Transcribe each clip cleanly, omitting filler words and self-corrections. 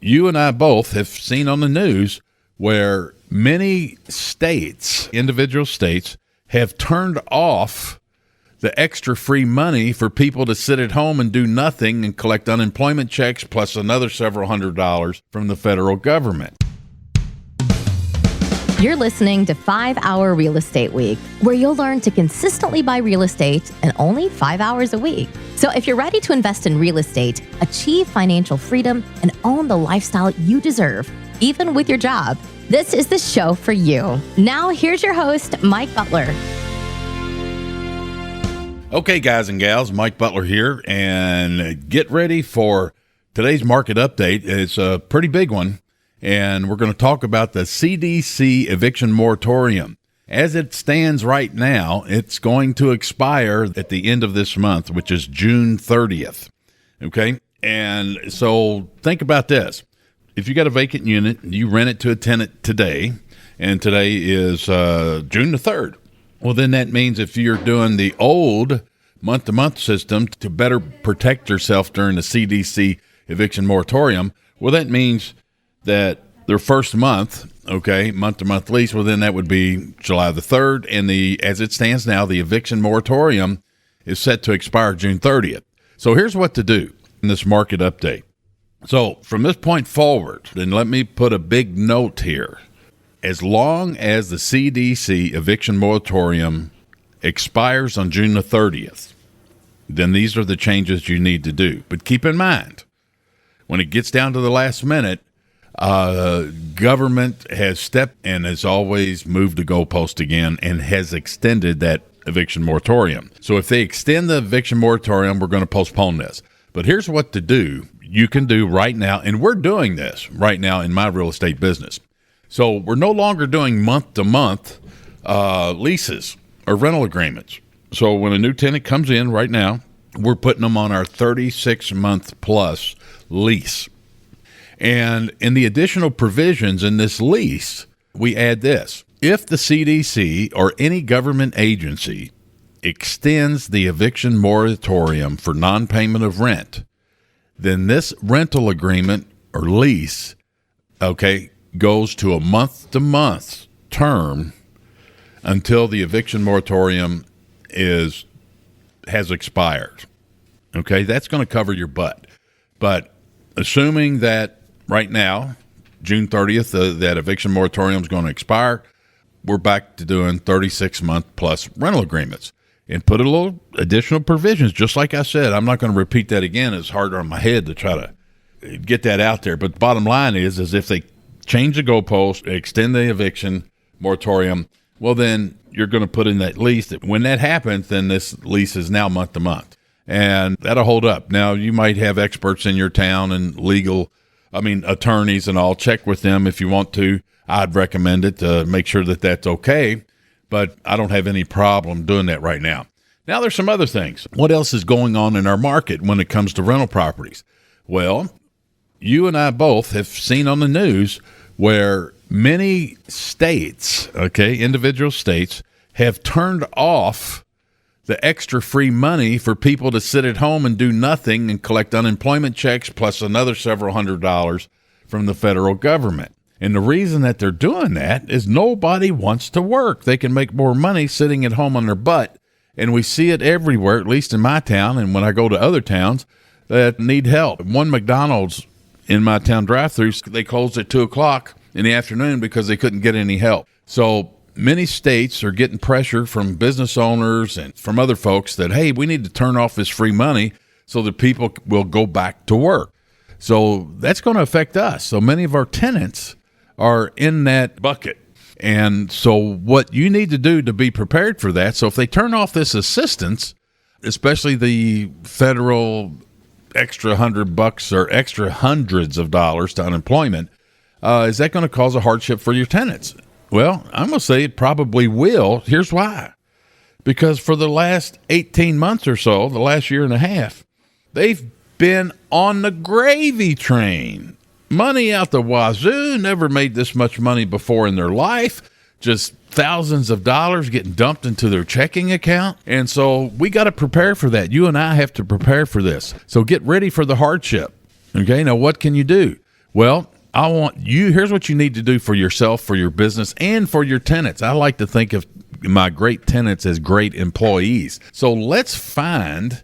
you and I both have seen on the news where many states, individual states, have turned off the extra free money for people to sit at home and do nothing and collect unemployment checks plus another several $100s from the federal government. You're listening to 5 Hour Real Estate Week, where you'll learn to consistently buy real estate in only 5 hours a week. So if you're ready to invest in real estate, achieve financial freedom, and own the lifestyle you deserve, even with your job, this is the show for you. Now, here's your host, Mike Butler. Okay, guys and gals, Mike Butler here, and get ready for today's market update. It's a pretty big one, and we're going to talk about the CDC Eviction Moratorium. As it stands right now, it's going to expire at the end of this month, which is June 30th. Okay, and so think about this. If you got a vacant unit, you rent it to a tenant today, and today is June the 3rd. Well, then that means if you're doing the old month-to-month system to better protect yourself during the CDC Eviction Moratorium, well, that means that their first month, okay, month-to-month lease, well, then that would be July the 3rd, and as it stands now, the Eviction Moratorium is set to expire June 30th. So here's what to do in this market update. So from this point forward, then let me put a big note here. As long as the CDC Eviction Moratorium expires on June the 30th, then these are the changes you need to do. But keep in mind, when it gets down to the last minute, government has stepped and has always moved the goalpost again and has extended that eviction moratorium. So if they extend the eviction moratorium, we're going to postpone this. But here's what to do. You can do right now, and we're doing this right now in my real estate business. So we're no longer doing month-to-month leases or rental agreements. So when a new tenant comes in right now, we're putting them on our 36-month plus lease. And in the additional provisions in this lease, we add this. If the CDC or any government agency extends the eviction moratorium for non-payment of rent, then this rental agreement or lease, okay, goes to a month-to-month term until the eviction moratorium has expired. Okay, that's going to cover your butt. But assuming that right now, June 30th, that eviction moratorium is going to expire, we're back to doing 36-month plus rental agreements and put a little additional provisions. Just like I said, I'm not going to repeat that again. It's harder on my head to try to get that out there. But the bottom line is if they change the goalpost, extend the eviction moratorium, well, then you're going to put in that lease. When that happens, then this lease is now month to month, and that'll hold up. Now, you might have experts in your town and attorneys and all. Check with them if you want to. I'd recommend it to make sure that that's okay, but I don't have any problem doing that right now. Now, there's some other things. What else is going on in our market when it comes to rental properties? Well, you and I both have seen on the news where many states, okay, individual states, have turned off the extra free money for people to sit at home and do nothing and collect unemployment checks plus another several $100s from the federal government. And the reason that they're doing that is nobody wants to work. They can make more money sitting at home on their butt. And we see it everywhere, at least in my town and when I go to other towns that need help. One McDonald's in my town drive-throughs, they closed at 2 o'clock in the afternoon because they couldn't get any help. So many states are getting pressure from business owners and from other folks that, hey, we need to turn off this free money so that people will go back to work. So that's going to affect us. So many of our tenants are in that bucket. And so what you need to do to be prepared for that, so if they turn off this assistance, especially the federal extra $100 or extra hundreds of dollars to unemployment, is that going to cause a hardship for your tenants? Well, I'm going to say it probably will. Here's why. Because for the last 18 months or so, the last year and a half, they've been on the gravy train. Money out the wazoo, never made this much money before in their life. Just thousands of dollars getting dumped into their checking account. And so we got to prepare for that. You and I have to prepare for this. So get ready for the hardship. Okay, now what can you do? Well, here's what you need to do for yourself, for your business, and for your tenants. I like to think of my great tenants as great employees. So let's find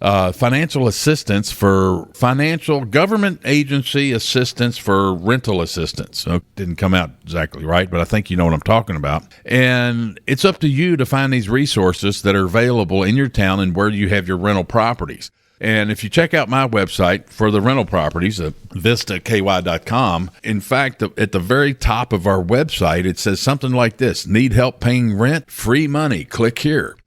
financial assistance for financial government agency assistance for rental assistance. So it didn't come out exactly right, but I think you know what I'm talking about. And it's up to you to find these resources that are available in your town and where you have your rental properties. And if you check out my website for the rental properties, vistaky.com, in fact, at the very top of our website, it says something like this: need help paying rent? Free money. Click here.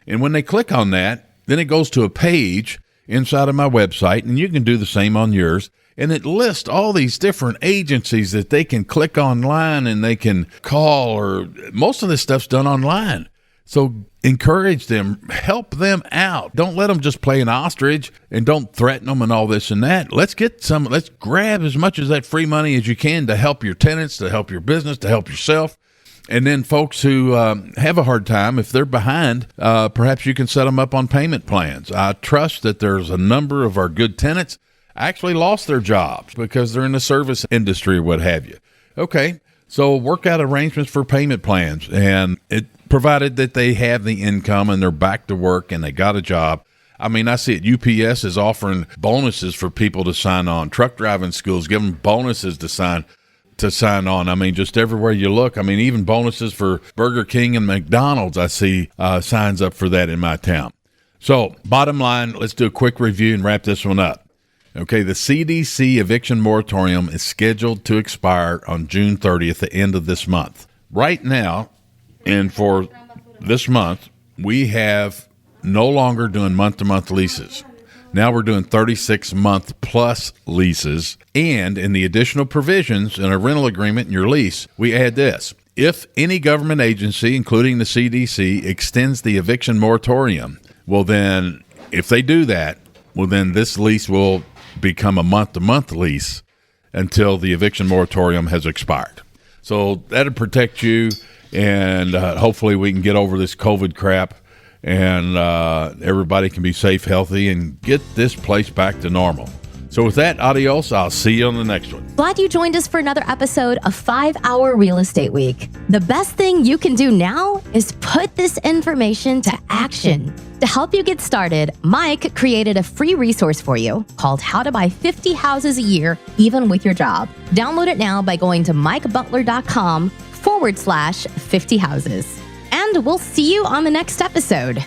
And when they click on that, then it goes to a page inside of my website, and you can do the same on yours. And it lists all these different agencies that they can click online and they can call, or most of this stuff's done online. So encourage them, help them out. Don't let them just play an ostrich, and don't threaten them and all this and that. Let's grab as much of that free money as you can to help your tenants, to help your business, to help yourself. And then folks who have a hard time, if they're behind, perhaps you can set them up on payment plans. I trust that there's a number of our good tenants actually lost their jobs because they're in the service industry or what have you. Okay, so work out arrangements for payment plans, and it provided that they have the income and they're back to work and they got a job. I mean, I see it. UPS is offering bonuses for people to sign on. Truck driving schools give them bonuses to sign on. I mean, just everywhere you look. I mean, even bonuses for Burger King and McDonald's, I see signs up for that in my town. So bottom line, let's do a quick review and wrap this one up. Okay, the CDC Eviction Moratorium is scheduled to expire on June 30th, the end of this month. Right now, and for this month, we have no longer doing month-to-month leases. Now we're doing 36-month plus leases, and in the additional provisions in a rental agreement in your lease, we add this: if any government agency, including the CDC, extends the eviction moratorium, well then, if they do that, well then this lease will become a month-to-month lease until the eviction moratorium has expired. So that'll protect you, and hopefully we can get over this COVID crap, and everybody can be safe, healthy, and get this place back to normal. So with that, adios. I'll see you on the next one. Glad you joined us for another episode of 5-Hour Real Estate Week. The best thing you can do now is put this information to action. To help you get started, Mike created a free resource for you called How to Buy 50 Houses a Year, Even with Your Job. Download it now by going to mikebutler.com/50 houses. And we'll see you on the next episode.